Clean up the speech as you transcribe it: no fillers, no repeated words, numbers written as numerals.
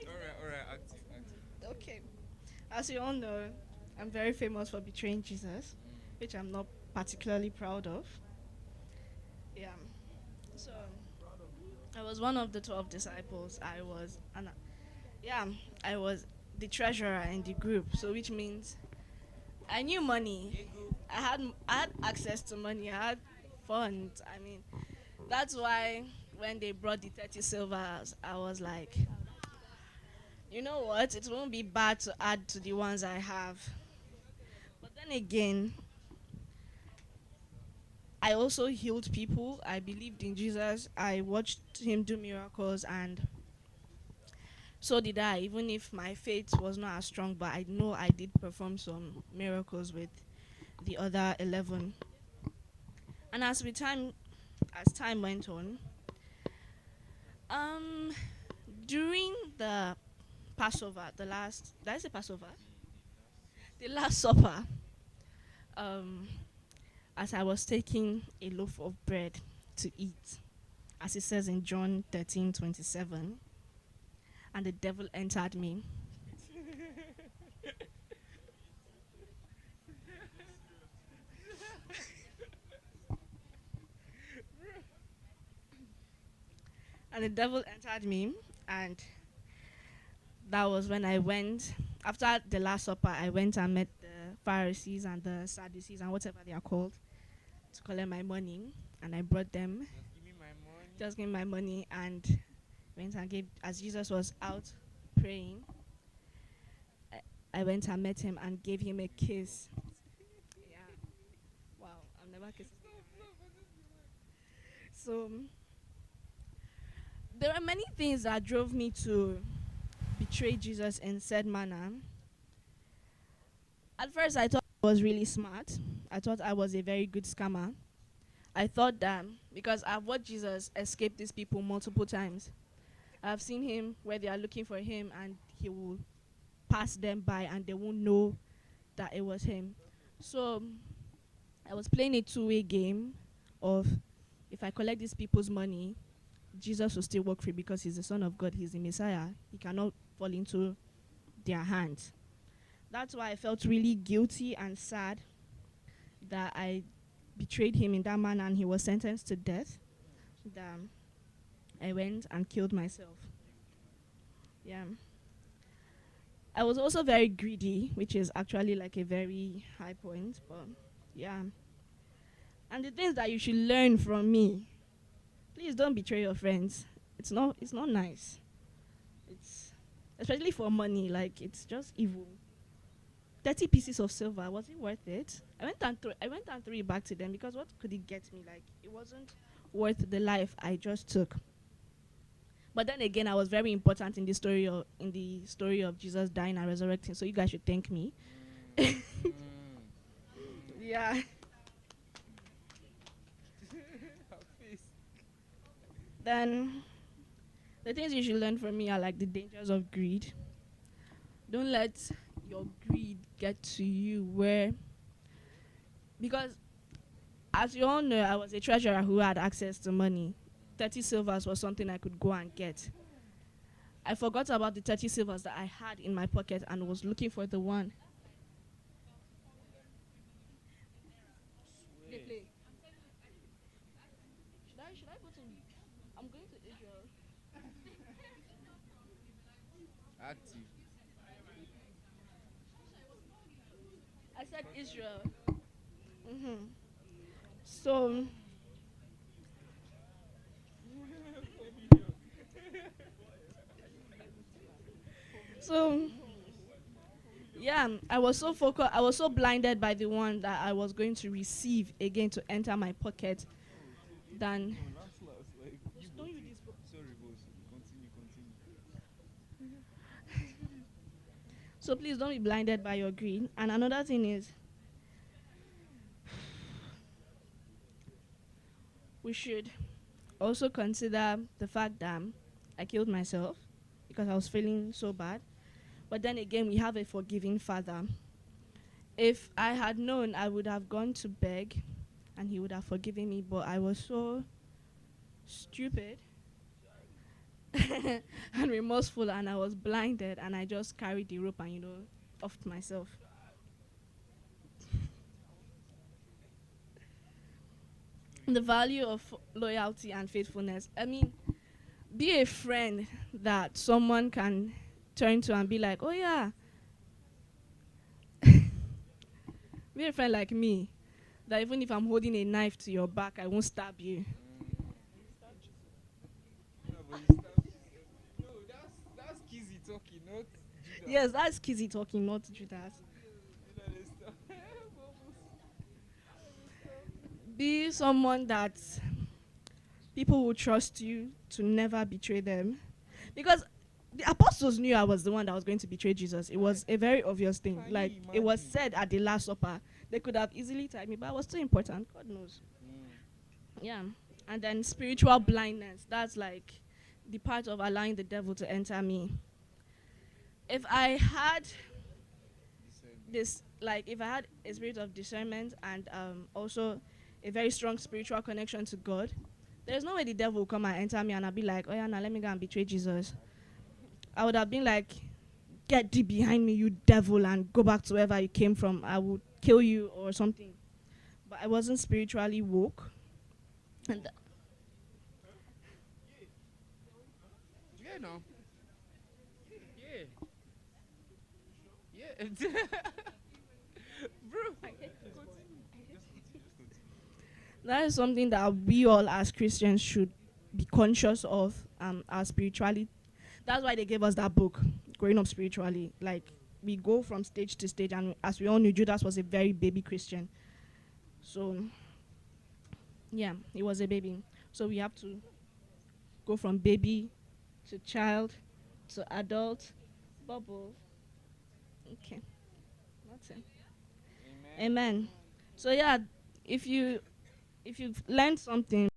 All right, active, active. Okay. As you all know, I'm very famous for betraying Jesus, which I'm not particularly proud of. Yeah. So I was one of the 12 disciples. Yeah, I was the treasurer in the group. So which means I knew money. I had access to money. I had funds. I mean, that's why when they brought the 30 silvers, I was like, you know what? It won't be bad to add to the ones I have. But then again, I also healed people. I believed in Jesus. I watched him do miracles, and so did I. Even if my faith was not as strong, but I know I did perform some miracles with the other 11. And as time went on, um, during the Passover, did I say Passover? The Last Supper, um, as I was taking a loaf of bread to eat, as it says in John 13:27, and the devil entered me. And the devil entered me, and that was when I went, after the Last Supper, I went and met the Pharisees and the Sadducees and whatever they are called to collect my money. And I brought them, Just give me my money. just gave me my money, and went and gave, as Jesus was out praying, I went and met him and gave him a kiss. Yeah. Wow, I've never kissed. So there are many things that drove me to betray Jesus in said manner. At first, I thought I was really smart. I thought I was a very good scammer. I thought that because I've watched Jesus escape these people multiple times. I've seen him where they are looking for him and he will pass them by and they won't know that it was him. So I was playing a two-way game of if I collect these people's money, Jesus will still walk free because he's the Son of God, he's the Messiah. He cannot fall into their hands. That's why I felt really guilty and sad that I betrayed him in that manner and he was sentenced to death. That I went and killed myself. Yeah. I was also very greedy, which is actually like a very high point, but yeah. And the things that you should learn from me, please don't betray your friends. It's not nice. It's especially for money, like it's just evil. 30 pieces of silver, was it worth it? I went and threw it back to them because what could it get me? Like it wasn't worth the life I just took. But then again, I was very important in the story of Jesus dying and resurrecting. So you guys should thank me. Yeah. Her face. Then the things you should learn from me are like the dangers of greed. Don't let your greed get to you where because as you all know, I was a treasurer who had access to money. 30 silvers was something I could go and get. I forgot about the 30 silvers that I had in my pocket and was looking for the one. They Swear. play. Should I go to I'm going to Israel. Active. I said Israel. Mhm. So so yeah, I was so blinded by the one that I was going to receive again to enter my pocket than No, last. Like, you don't both. you this book. Sorry, boss. Continue, continue. So please don't be blinded by your greed. And another thing is we should also consider the fact that I killed myself because I was feeling so bad. But then again, we have a forgiving father. If I had known, I would have gone to beg and he would have forgiven me. But I was so stupid and remorseful, and I was blinded, and I just carried the rope and offed myself. The value of loyalty and faithfulness. I mean, be a friend that someone can turn to and be like, oh yeah, be a friend like me. That even if I'm holding a knife to your back, I won't stab you. No, but you stab Jesus. No, that's Kizzy talking, not Judas. Yes, that's Kizzy talking, not Judas. You know they stab. Bubbles. Be someone that people will trust you to never betray them. Because the apostles knew I was the one that was going to betray Jesus. It was a very obvious thing. Can Like, you it was imagine? said at the Last Supper. They could have easily tied me, but I was too important. God knows. Yeah. And then spiritual blindness. That's like the part of allowing the devil to enter me. If I had Discernment. this, like, if I had a spirit of discernment and also a very strong spiritual connection to God, there's no way the devil will come and enter me and I'll be like, oh yeah, now let me go and betray Jesus. I would have been like, get thee behind me, you devil, and go back to wherever you came from. I would kill you or something. But I wasn't spiritually woke. And Yeah, no. Yeah. Yeah. Bro. Continue. Just continue. Just continue. that is something that we all as Christians should be conscious of, our spirituality. That's why they gave us that book, Growing Up Spiritually. Like, we go from stage to stage, and as we all knew, Judas was a very baby Christian. So, yeah, he was a baby. So we have to go from baby to child to adult. Bubble. Okay, that's it. Amen. Amen. So yeah, if you've learned something